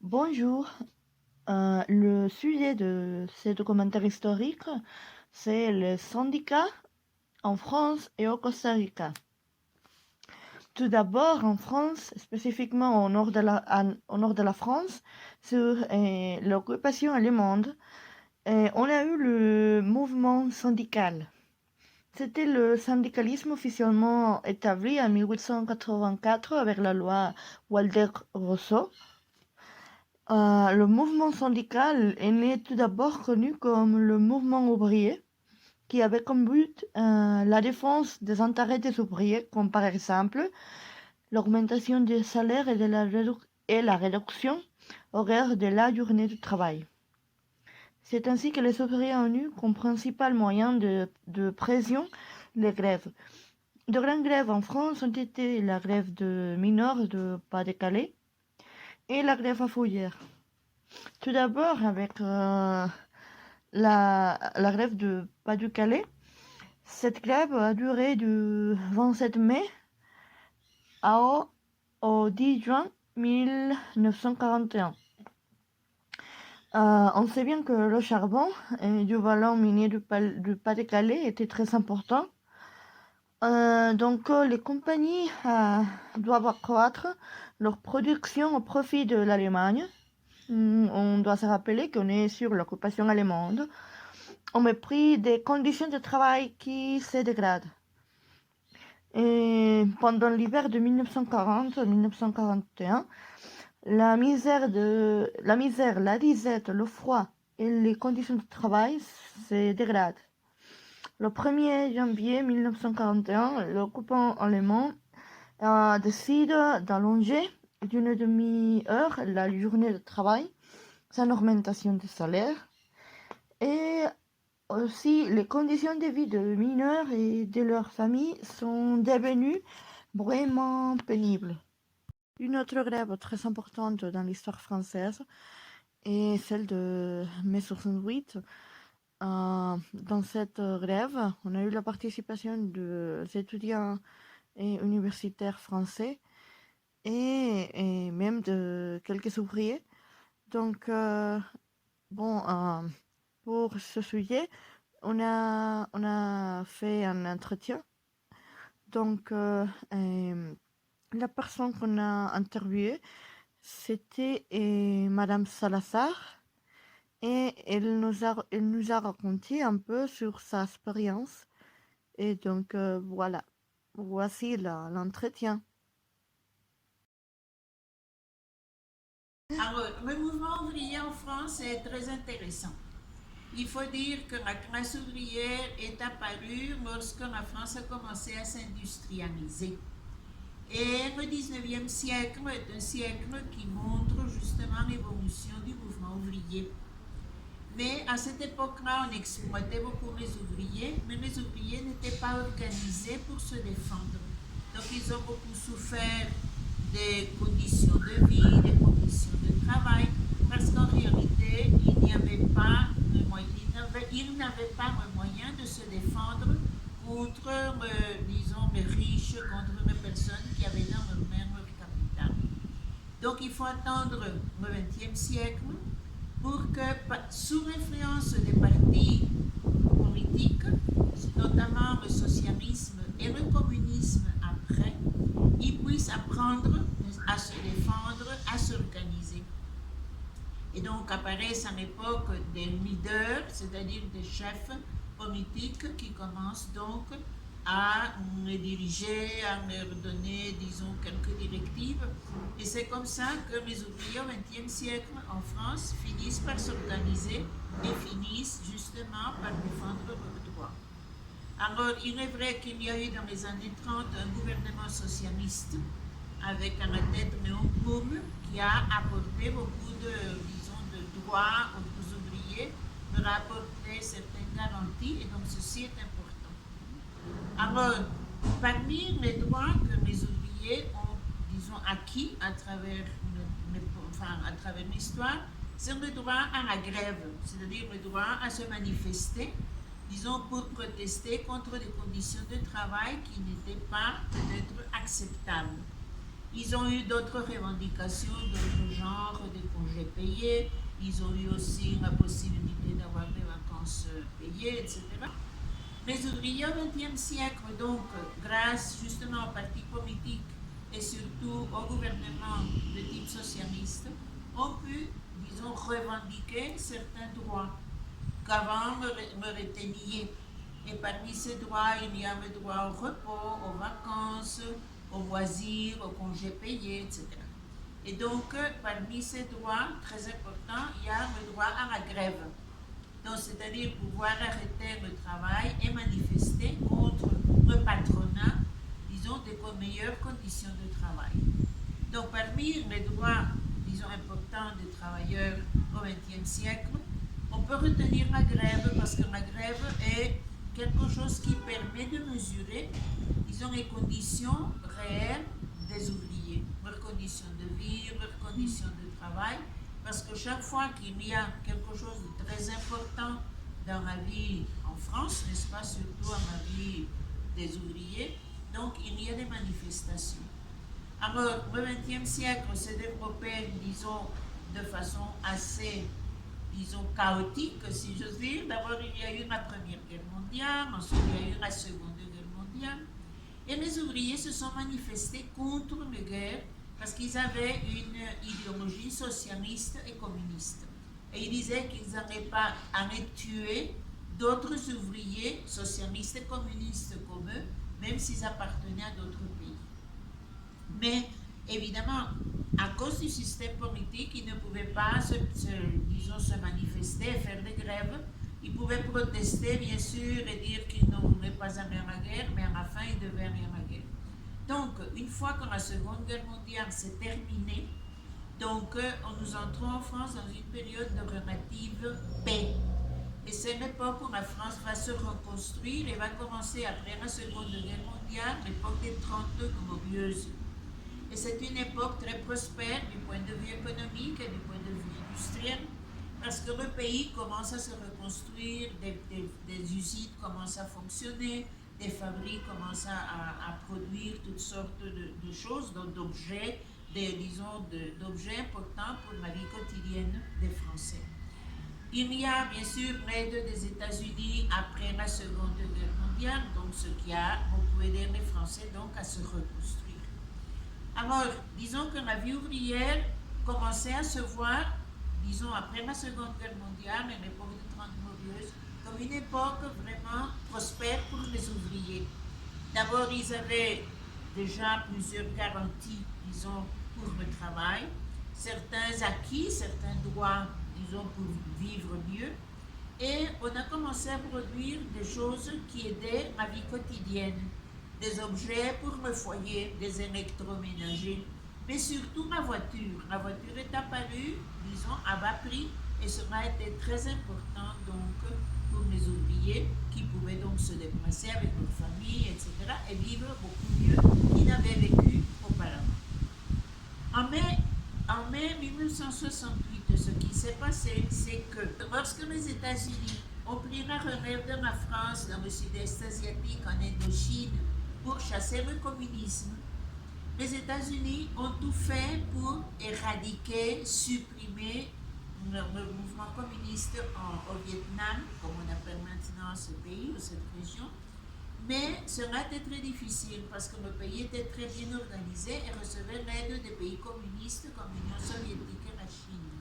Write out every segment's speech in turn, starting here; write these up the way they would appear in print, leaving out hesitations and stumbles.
Bonjour, le sujet de ce documentaire historique, c'est les syndicats en France et au Costa Rica. Tout d'abord, en France, spécifiquement au nord de la France, sur l'occupation allemande, on a eu le mouvement syndical. C'était le syndicalisme officiellement établi en 1884 avec la loi Waldeck-Rousseau. Le mouvement syndical est né tout d'abord connu comme le mouvement ouvrier, qui avait comme but la défense des intérêts des ouvriers, comme par exemple l'augmentation des salaires et la réduction horaire de la journée de travail. C'est ainsi que les ouvriers ont eu comme principal moyen de pression les grèves. De grandes grèves en France ont été la grève de mineurs de Pas-de-Calais et la grève à Fougères. Tout d'abord, avec la grève de Pas-de-Calais, cette grève a duré du 27 mai au 10 juin 1941. On sait bien que le charbon du vallon minier du Pas-de-Calais était très important. Donc les compagnies doivent accroître leur production au profit de l'Allemagne. On doit se rappeler qu'on est sur l'occupation allemande, au mépris des conditions de travail qui se dégradent. Et pendant l'hiver de 1940-1941, la misère, la disette, le froid et les conditions de travail se dégradent. Le 1er janvier 1941, l'occupant allemand décide d'allonger d'une demi-heure la journée de travail sans augmentation de salaire. Et aussi, les conditions de vie de mineurs et de leurs familles sont devenues vraiment pénibles. Une autre grève très importante dans l'histoire française est celle de mai 68. Dans cette grève, on a eu la participation des étudiants et universitaires français et même de quelques ouvriers. Donc, pour ce sujet, on a fait un entretien. Donc, la personne qu'on a interviewée, c'était Madame Salazar. Et elle nous a raconté un peu sur sa expérience. Et donc, voilà. Voici l'entretien. Alors, le mouvement ouvrier en France est très intéressant. Il faut dire que la classe ouvrière est apparue lorsque la France a commencé à s'industrialiser. Et le 19e siècle est un siècle qui montre justement l'évolution du mouvement ouvrier. Mais à cette époque-là, on exploitait beaucoup les ouvriers, mais les ouvriers n'étaient pas organisés pour se défendre. Donc ils ont beaucoup souffert des conditions de vie, des conditions de travail, parce qu'en réalité, il n'avait pas le moyen de se défendre contre, disons, les riches, contre les personnes qui avaient dans leur main leur capital. Donc il faut attendre le XXe siècle pour que, sous l'influence des partis politiques, notamment le socialisme et le communisme après, ils puissent apprendre à se défendre, à s'organiser. Et donc apparaissent à l'époque des leaders, c'est-à-dire des chefs politiques qui commencent donc à les diriger, à leur donner, disons, quelques directives. Et c'est comme ça que les ouvriers au XXe siècle en France finissent par s'organiser et finissent justement par défendre leurs droits. Alors, il est vrai qu'il y a eu dans les années 30 un gouvernement socialiste avec à la tête Léon Blum qui a apporté beaucoup de, disons, de droits aux ouvriers, leur a apporté certaines garanties et donc ceci est important. Alors, parmi les droits que les ouvriers ont, disons, acquis à travers l'histoire, c'est le droit à la grève, c'est-à-dire le droit à se manifester, disons, pour protester contre des conditions de travail qui n'étaient pas peut-être acceptables. Ils ont eu d'autres revendications, d'autres genres de congés payés. Ils ont eu aussi la possibilité d'avoir des vacances payées, etc. Les ouvriers au XXe siècle, donc, grâce justement aux partis politiques et surtout au gouvernement de type socialiste, ont pu, disons, revendiquer certains droits qu'avant leur étaient niés. Et parmi ces droits, il y a le droit au repos, aux vacances, aux loisirs, aux congés payés, etc. Et donc, parmi ces droits très importants, il y a le droit à la grève. Donc, c'est-à-dire pouvoir arrêter le travail et manifester contre le patronat, disons, des meilleures conditions de travail. Donc, parmi les droits, disons, importants des travailleurs au XXe siècle, on peut retenir la grève parce que la grève est quelque chose qui permet de mesurer, disons, les conditions réelles des ouvriers, leurs conditions de vie, leurs conditions de travail, parce que chaque fois qu'il y a quelque chose de très important dans la vie en France, n'est-ce pas, surtout dans la vie des ouvriers, donc il y a des manifestations. Alors, le XXe siècle s'est développé, disons, de façon assez, disons, chaotique, si j'ose dire. D'abord, il y a eu la Première Guerre mondiale, ensuite il y a eu la Seconde Guerre mondiale. Et les ouvriers se sont manifestés contre les guerres parce qu'ils avaient une idéologie socialiste et communiste. Et ils disaient qu'ils n'allaient pas aller tuer d'autres ouvriers socialistes et communistes comme eux, même s'ils appartenaient à d'autres pays. Mais évidemment, à cause du système politique, ils ne pouvaient pas disons, se manifester et faire des grèves. Ils pouvaient protester, bien sûr, et dire qu'ils ne voulaient pas aller à la guerre, mais à la fin, ils devaient aller à la guerre. Donc, une fois que la Seconde Guerre mondiale s'est terminée, donc, nous entrons en France dans une période de relative paix. Et c'est l'époque où la France va se reconstruire et va commencer, après la Seconde Guerre mondiale, l'époque des 30 glorieuses. Et c'est une époque très prospère du point de vue économique et du point de vue industriel, parce que le pays commence à se reconstruire, des usines commencent à fonctionner, des fabriques commencent à produire toutes sortes de choses, d'objets, disons, d'objets importants pour la vie quotidienne des Français. Il y a bien sûr l'aide des États-Unis après la Seconde Guerre mondiale, donc ce qui a beaucoup aidé les Français donc à se reconstruire. Alors, disons que la vie ouvrière commençait à se voir, disons, après la Seconde Guerre mondiale et l'époque des 30 glorieuses, comme une époque vraiment prospère pour les ouvriers. D'abord, ils avaient déjà plusieurs garanties, disons, pour le travail, certains acquis, certains droits, disons, pour vivre mieux. Et on a commencé à produire des choses qui aidaient la vie quotidienne. Des objets pour le foyer, des électroménagers, mais surtout la voiture. La voiture est apparue, disons, à bas prix, et cela a été très important donc pour les ouvriers qui pouvaient donc se déplacer avec leur famille, etc., et vivre beaucoup mieux qu'ils n'avaient vécu auparavant. En mai 1968, ce qui s'est passé, c'est que lorsque les États-Unis ont pris la relève de la France dans le sud-est asiatique, en Indochine, pour chasser le communisme, les États-Unis ont tout fait pour éradiquer, supprimer le mouvement communiste au Vietnam, comme on appelle maintenant ce pays ou cette région. Mais cela était très difficile parce que le pays était très bien organisé et recevait l'aide des pays communistes comme l'Union soviétique et la Chine.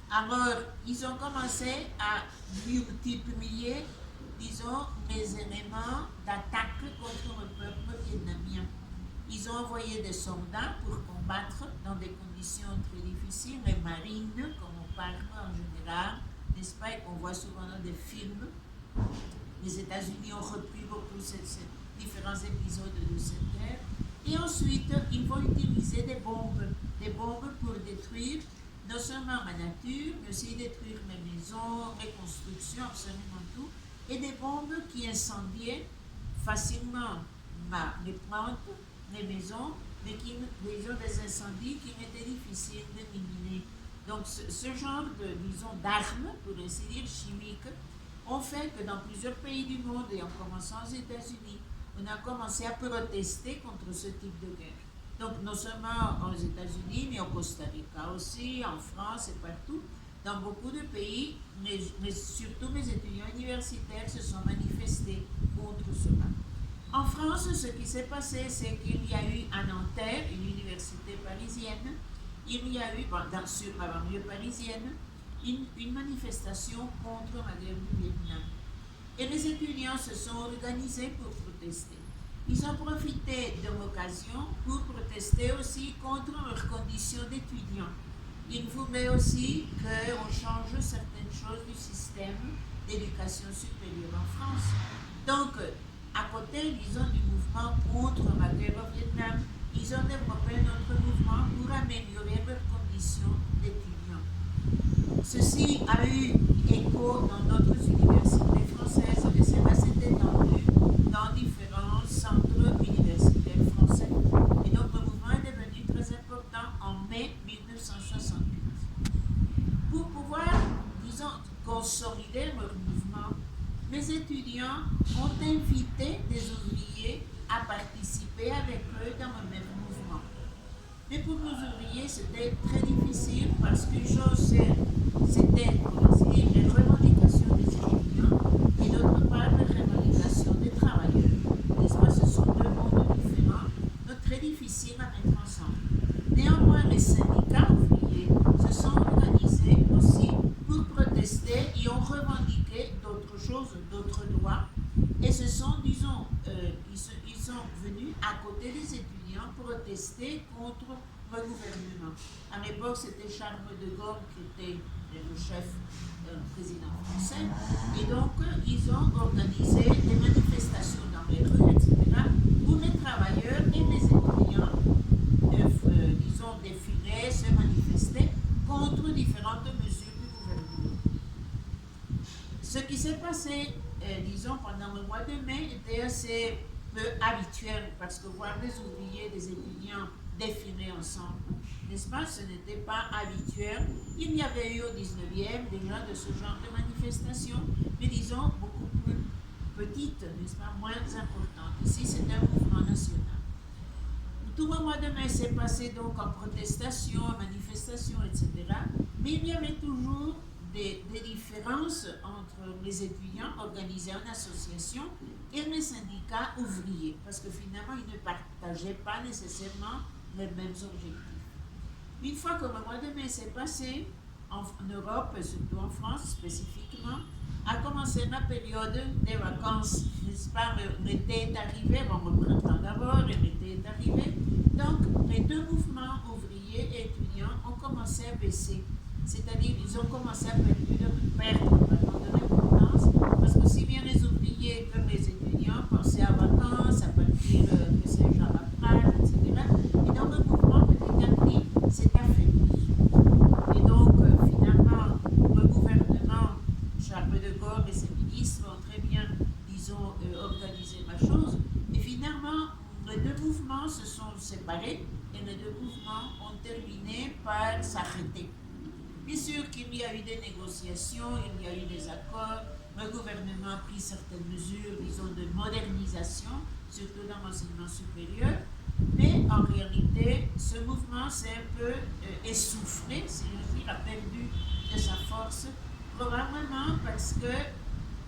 Alors, ils ont commencé à multiplier, disons, les éléments d'attaque contre le peuple vietnamien. Ils ont envoyé des soldats pour combattre dans des conditions très difficiles, les marines, comme on parle en général, n'est-ce pas, et qu'on voit souvent dans des films. Les États-Unis ont repris beaucoup ces différents épisodes de cette guerre. Et ensuite, ils vont utiliser des bombes pour détruire non seulement la nature, mais aussi détruire les maisons, les constructions, absolument tout, et des bombes qui incendiaient facilement les plantes, les maisons, mais qui ont des incendies qui étaient difficiles d'éliminer. Donc ce genre d'armes, pour ainsi dire, chimiques, ont fait que dans plusieurs pays du monde, et en commençant aux États-Unis, on a commencé à protester contre ce type de guerre. Donc, non seulement aux États-Unis, mais au Costa Rica aussi, en France et partout, dans beaucoup de pays, mais surtout mes étudiants universitaires se sont manifestés contre cela. En France, ce qui s'est passé, c'est qu'il y a eu à Nanterre, une université parisienne, il y a eu, sur la banlieue parisienne, une manifestation contre la guerre du Vietnam. Et les étudiants se sont organisés pour protester. Ils ont profité de l'occasion pour protester aussi contre leurs conditions d'étudiants. Ils voulaient aussi qu'on change certaines choses du système d'éducation supérieure en France. Donc, à côté, disons, du mouvement contre la guerre au Vietnam, ils ont développé notre mouvement pour améliorer leurs conditions d'étudiants. Ceci a eu écho dans d'autres universités françaises et cela s'est étendu dans différents centres universitaires français. Et donc le mouvement est devenu très important en mai 1968. Pour pouvoir, disons, consolider leur mouvement, les étudiants ont invité des ouvriers à participer avec eux dans le même mouvement. Mais pour nos ouvriers, c'était très difficile parce qu'une chose, c'était les revendications des étudiants et d'autre part les revendications des travailleurs. N'est-ce pas? Ce sont deux mondes différents, donc très difficiles à mettre ensemble. Néanmoins, les syndicats ouvriers se sont organisés aussi pour protester et ont revendiqué d'autres choses, d'autres droits. Et ce sont, disons, ils sont venus à côté des étudiants protester contre le gouvernement. À l'époque, c'était Charles de Gaulle qui était le chef, président français. Et donc, ils ont organisé des manifestations dans les rues, etc., où les travailleurs et les étudiants, disons, défilaient, se manifestaient contre différentes mesures du gouvernement. Ce qui s'est passé, disons, pendant le mois de mai était assez peu habituel parce que voir des ouvriers, des étudiants défiler ensemble, n'est-ce pas, ce n'était pas habituel. Il y avait eu au 19e déjà de ce genre de manifestations, mais disons beaucoup plus petites, n'est-ce pas, moins importantes. Ici, c'est un mouvement national. Tout le mois de mai s'est passé donc en protestation, en manifestation, etc. Mais il y avait toujours des différences entre les étudiants organisés en association et les syndicats ouvriers, parce que finalement, ils ne partageaient pas nécessairement les mêmes objectifs. Une fois que le mois de mai s'est passé, en Europe, et surtout en France spécifiquement, a commencé la période des vacances, n'est-ce pas? L'été est arrivé, bon, le printemps d'abord, et l'été est arrivé. Donc, les deux mouvements ouvriers et étudiants ont commencé à baisser. C'est-à-dire, ils ont commencé à perdre de l'importance, parce que si bien les ouvriers que les étudiants pensaient à vacances, à partir, que sais-je, à la plage, etc. Et donc, le mouvement, petit à petit, s'est affaibli. Et donc, finalement, le gouvernement, Charles de Gaulle et ses ministres ont très bien, disons, organisé la chose. Et finalement, les deux mouvements se sont séparés et les deux mouvements ont terminé par s'arrêter. Bien sûr qu'il y a eu des négociations, il y a eu des accords, le gouvernement a pris certaines mesures, disons, de modernisation, surtout dans l'enseignement supérieur, mais en réalité, ce mouvement s'est un peu essoufflé, si je dis, a perdu de sa force, probablement parce que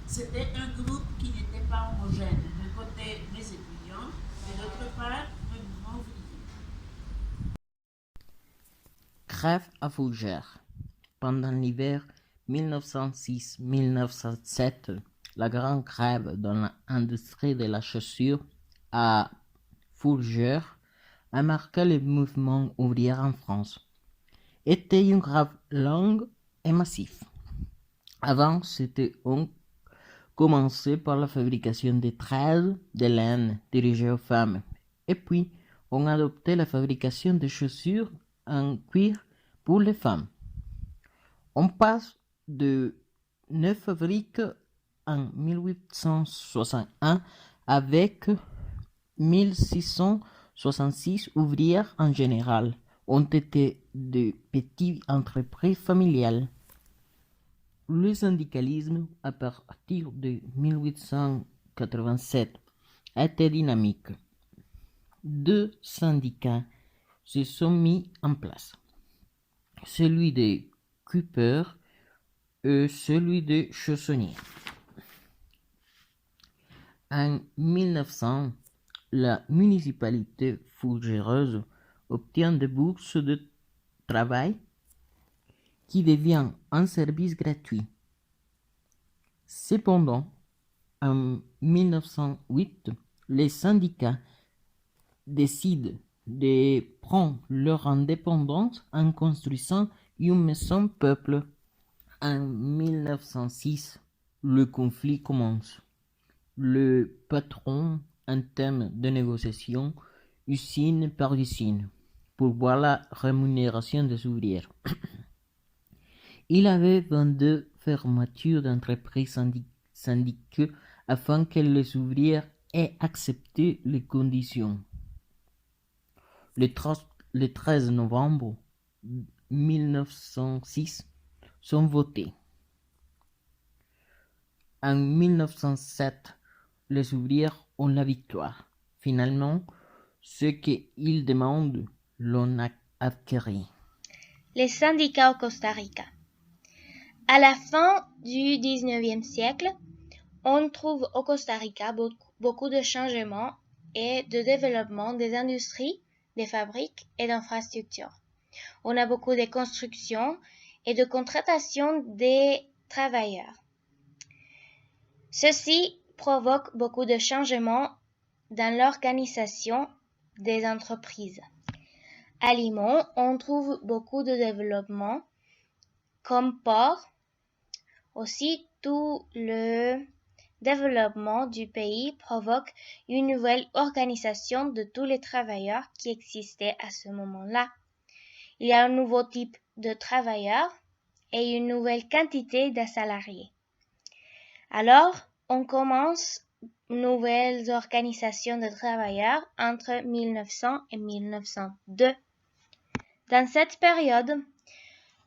c'était un groupe qui n'était pas homogène. D'un côté, les étudiants, et d'autre part, le mouvement ouvrier. Grève à Fougères. Pendant l'hiver 1906-1907, la grande grève dans l'industrie de la chaussure à Fougères a marqué le mouvement ouvrier en France. Était une grève longue et massive. Avant, c'était on commençait par la fabrication de trailes de laine dirigées aux femmes, et puis on adoptait la fabrication de chaussures en cuir pour les femmes. On passe de 9 fabriques en 1861 avec 1666 ouvrières en général ont été de petites entreprises familiales. Le syndicalisme, à partir de 1887, a été dynamique. Deux syndicats se sont mis en place. Celui des coupeurs et celui des chaussonniers. En 1900, la municipalité fourgereuse obtient des bourses de travail qui devient un service gratuit. Cependant, en 1908, les syndicats décident de prendre leur indépendance en construisant une maison peuple. En 1906, le conflit commence. Le patron entame des négociations usine par usine pour voir la rémunération des ouvriers. Il avait 22 fermetures d'entreprises syndiquées afin que les ouvriers aient accepté les conditions. Le 13 novembre 1906 sont votés. En 1907, les ouvriers ont la victoire. Finalement, ce qu'ils demandent l'ont acquis. Les syndicats au Costa Rica. À la fin du 19e siècle, on trouve au Costa Rica beaucoup de changements et de développement des industries, des fabriques et d'infrastructures. On a beaucoup de constructions et de contratation des travailleurs. Ceci provoque beaucoup de changements dans l'organisation des entreprises. À Limon, on trouve beaucoup de développement comme port. Aussi, tout le développement du pays provoque une nouvelle organisation de tous les travailleurs qui existaient à ce moment-là. Il y a un nouveau type de travailleurs et une nouvelle quantité de salariés. Alors, on commence une nouvelle organisation de travailleurs entre 1900 et 1902. Dans cette période,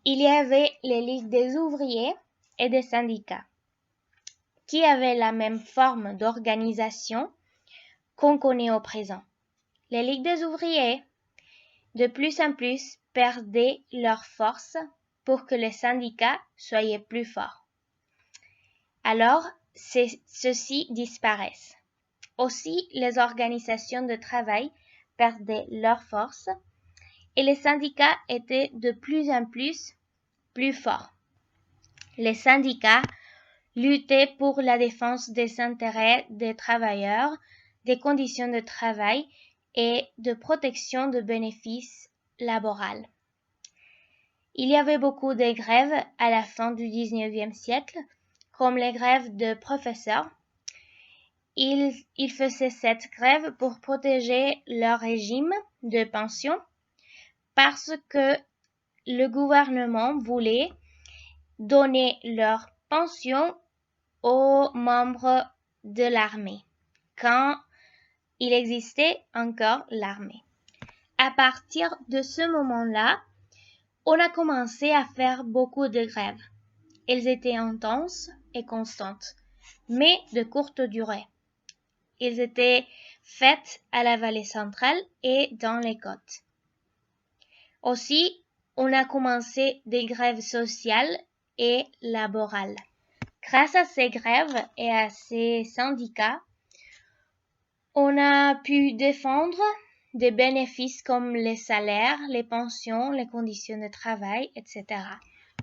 il y avait les ligues des ouvriers et des syndicats, qui avaient la même forme d'organisation qu'on connaît au présent. Les ligues des ouvriers, de plus en plus, perdaient leur force pour que les syndicats soient plus forts. Alors, ceux-ci disparaissent. Aussi, les organisations de travail perdaient leur force et les syndicats étaient de plus en plus forts. Les syndicats luttaient pour la défense des intérêts des travailleurs, des conditions de travail et de protection de bénéfices laboraux. Il y avait beaucoup de grèves à la fin du 19e siècle, comme les grèves de professeurs. Ils faisaient cette grève pour protéger leur régime de pension parce que le gouvernement voulait donner leur pension aux membres de l'armée, quand il existait encore l'armée. À partir de ce moment-là, on a commencé à faire beaucoup de grèves. Elles étaient intenses et constantes, mais de courte durée. Elles étaient faites à la vallée centrale et dans les côtes. Aussi, on a commencé des grèves sociales et laborales. Grâce à ces grèves et à ces syndicats, on a pu défendre des bénéfices comme les salaires, les pensions, les conditions de travail, etc.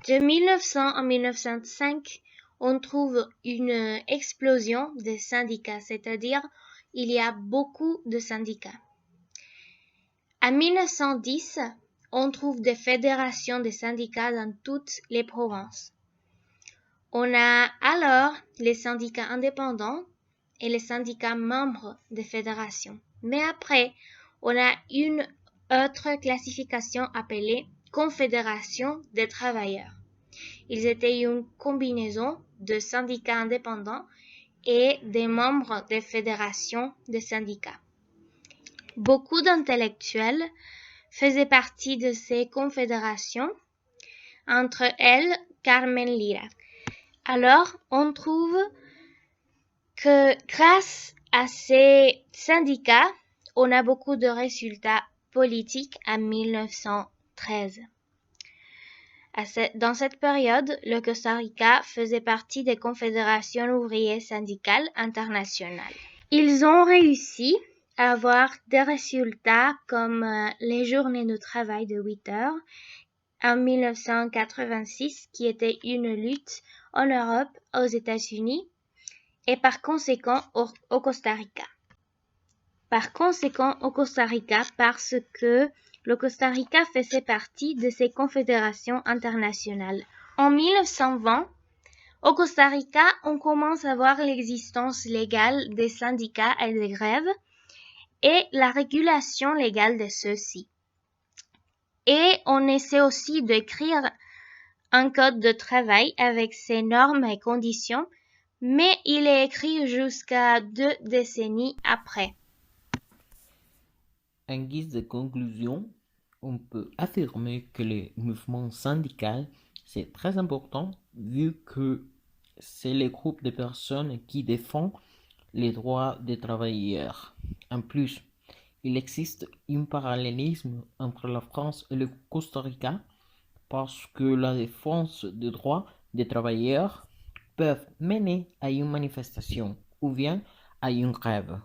De 1900 à 1905, on trouve une explosion des syndicats, c'est-à-dire il y a beaucoup de syndicats. En 1910, on trouve des fédérations de syndicats dans toutes les provinces. On a alors les syndicats indépendants et les syndicats membres des fédérations. Mais après, on a une autre classification appelée Confédération des travailleurs. Ils étaient une combinaison de syndicats indépendants et des membres des fédérations de syndicats. Beaucoup d'intellectuels faisaient partie de ces confédérations, entre elles Carmen Lira. Alors, on trouve que grâce à ces syndicats, on a beaucoup de résultats politique en 1913. Dans cette période, le Costa Rica faisait partie des confédérations ouvrières syndicales internationales. Ils ont réussi à avoir des résultats comme les journées de travail de 8 heures en 1986, qui était une lutte en Europe, aux États-Unis et par conséquent au Costa Rica. Parce que le Costa Rica faisait partie de ces confédérations internationales. En 1920, au Costa Rica, on commence à voir l'existence légale des syndicats et des grèves et la régulation légale de ceux-ci. Et on essaie aussi d'écrire un code de travail avec ses normes et conditions, mais il est écrit jusqu'à 2 décennies après. En guise de conclusion, on peut affirmer que le mouvement syndical, c'est très important vu que c'est le groupe de personnes qui défendent les droits des travailleurs. En plus, il existe un parallélisme entre la France et le Costa Rica parce que la défense des droits des travailleurs peuvent mener à une manifestation ou bien à une grève.